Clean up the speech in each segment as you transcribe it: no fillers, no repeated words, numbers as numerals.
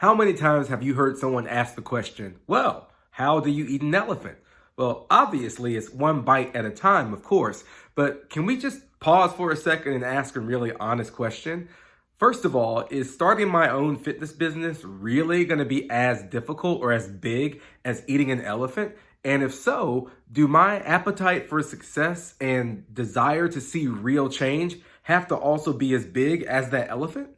How many times have you heard someone ask the question, well, how do you eat an elephant? Well, obviously it's one bite at a time, of course, but can we just pause for a second and ask a really honest question? First of all, is starting my own fitness business really going to be as difficult or as big as eating an elephant? And if so, do my appetite for success and desire to see real change have to also be as big as that elephant?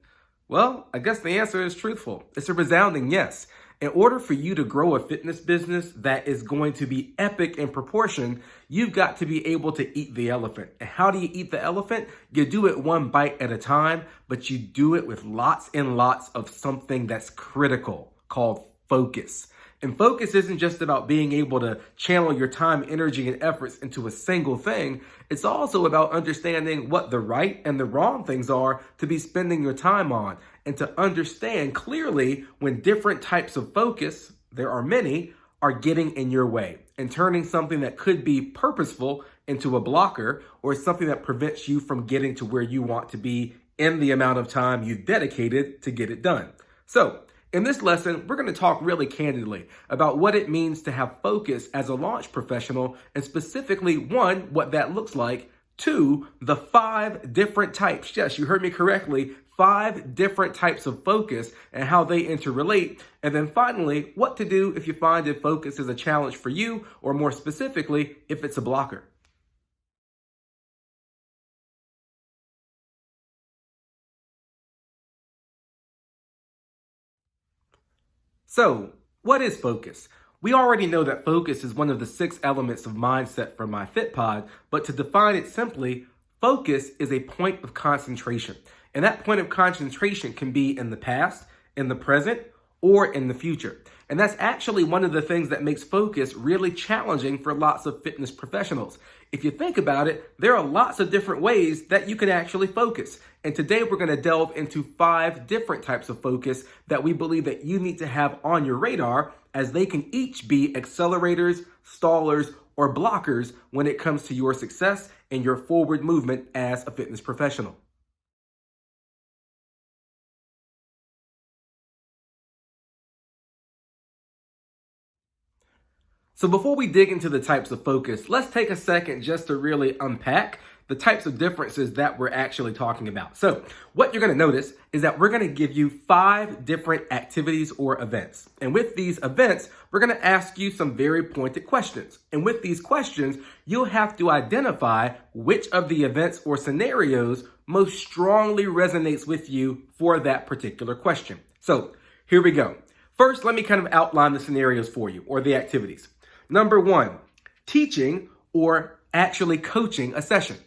Well, I guess the answer is truthful. It's a resounding yes. In order for you to grow a fitness business that is going to be epic in proportion, you've got to be able to eat the elephant. And how do you eat the elephant? You do it one bite at a time, but you do it with lots and lots of something that's critical called focus. And focus isn't just about being able to channel your time, energy, and efforts into a single thing. It's also about understanding what the right and the wrong things are to be spending your time on, and to understand clearly when different types of focus, there are many, are getting in your way and turning something that could be purposeful into a blocker, or something that prevents you from getting to where you want to be in the amount of time you've dedicated to get it done. So, in this lesson, we're going to talk really candidly about what it means to have focus as a launch professional, and specifically, one, what that looks like, two, the 5 different types. Yes, you heard me correctly. 5 different types of focus and how they interrelate. And then finally, what to do if you find that focus is a challenge for you, or more specifically, if it's a blocker. So, what is focus? We already know that focus is one of the 6 elements of mindset for MyFitPod, but to define it simply, focus is a point of concentration. And that point of concentration can be in the past, in the present, or in the future. And that's actually one of the things that makes focus really challenging for lots of fitness professionals. If you think about it, there are lots of different ways that you can actually focus. And today we're going to delve into 5 different types of focus that we believe that you need to have on your radar, as they can each be accelerators, stallers, or blockers when it comes to your success and your forward movement as a fitness professional. So before we dig into the types of focus, let's take a second just to really unpack the types of differences that we're actually talking about. So what you're going to notice is that we're going to give you 5 different activities or events. And with these events, we're going to ask you some very pointed questions. And with these questions, you'll have to identify which of the events or scenarios most strongly resonates with you for that particular question. So here we go. First, let me kind of outline the scenarios for you, or the activities. Number 1, teaching or actually coaching a session.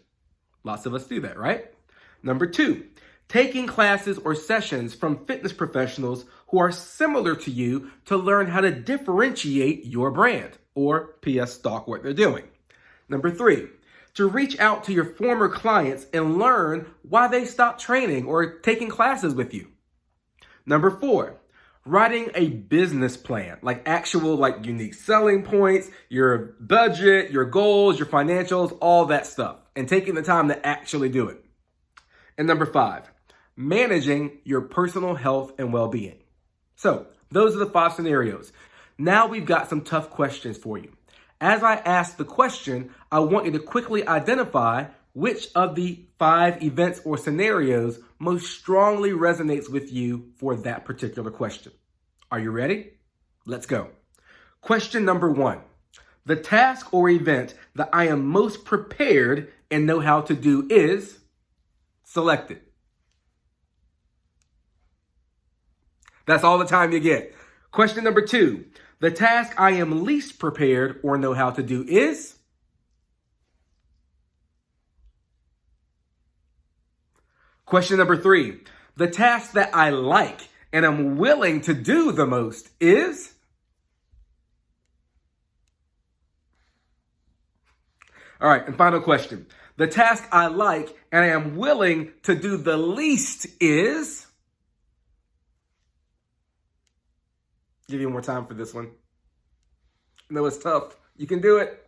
Lots of us do that, right? Number 2, taking classes or sessions from fitness professionals who are similar to you to learn how to differentiate your brand, or PS stalk what they're doing. Number 3, to reach out to your former clients and learn why they stopped training or taking classes with you. Number 4, writing a business plan, like actual, like unique selling points, your budget, your goals, your financials, all that stuff, and taking the time to actually do it. And number 5, managing your personal health and well-being. So those are the 5 scenarios. Now we've got some tough questions for you. As I ask the question, I want you to quickly identify which of the 5 events or scenarios most strongly resonates with you for that particular question. Are you ready? Let's go. Question number 1. The task or event that I am most prepared and know how to do is selected. That's all the time you get. Question number 2. The task I am least prepared or know how to do is question number 3. The task that I like and I'm willing to do the most is all right, and final question. The task I like and I am willing to do the least is give you more time for this one. No, it's tough. You can do it.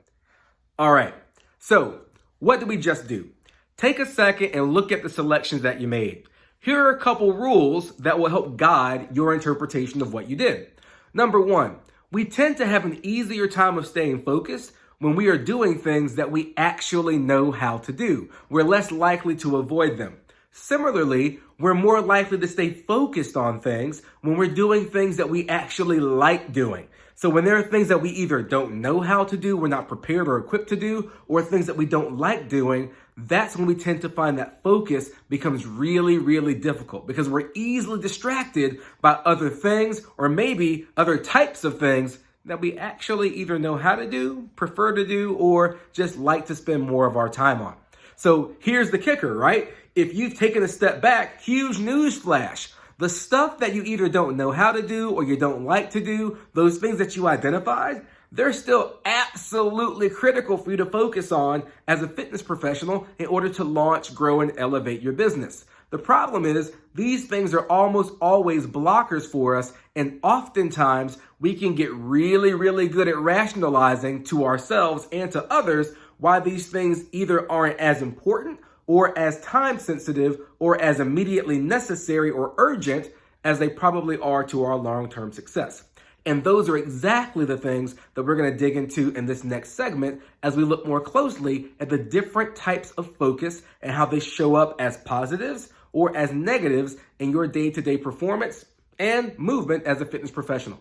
All right. So what did we just do? Take a second and look at the selections that you made. Here are a couple rules that will help guide your interpretation of what you did. Number one, we tend to have an easier time of staying focused when we are doing things that we actually know how to do. We're less likely to avoid them. Similarly, we're more likely to stay focused on things when we're doing things that we actually like doing. So when there are things that we either don't know how to do, we're not prepared or equipped to do, or things that we don't like doing, that's when we tend to find that focus becomes really, really difficult because we're easily distracted by other things or maybe other types of things that we actually either know how to do, prefer to do, or just like to spend more of our time on. So here's the kicker, right? If you've taken a step back, huge news flash. The stuff that you either don't know how to do or you don't like to do, those things that you identified, they're still absolutely critical for you to focus on as a fitness professional in order to launch, grow, and elevate your business. The problem is these things are almost always blockers for us, and oftentimes we can get really, really good at rationalizing to ourselves and to others why these things either aren't as important or as time sensitive or as immediately necessary or urgent as they probably are to our long-term success. And those are exactly the things that we're going to dig into in this next segment as we look more closely at the different types of focus and how they show up as positives or as negatives in your day-to-day performance and movement as a fitness professional.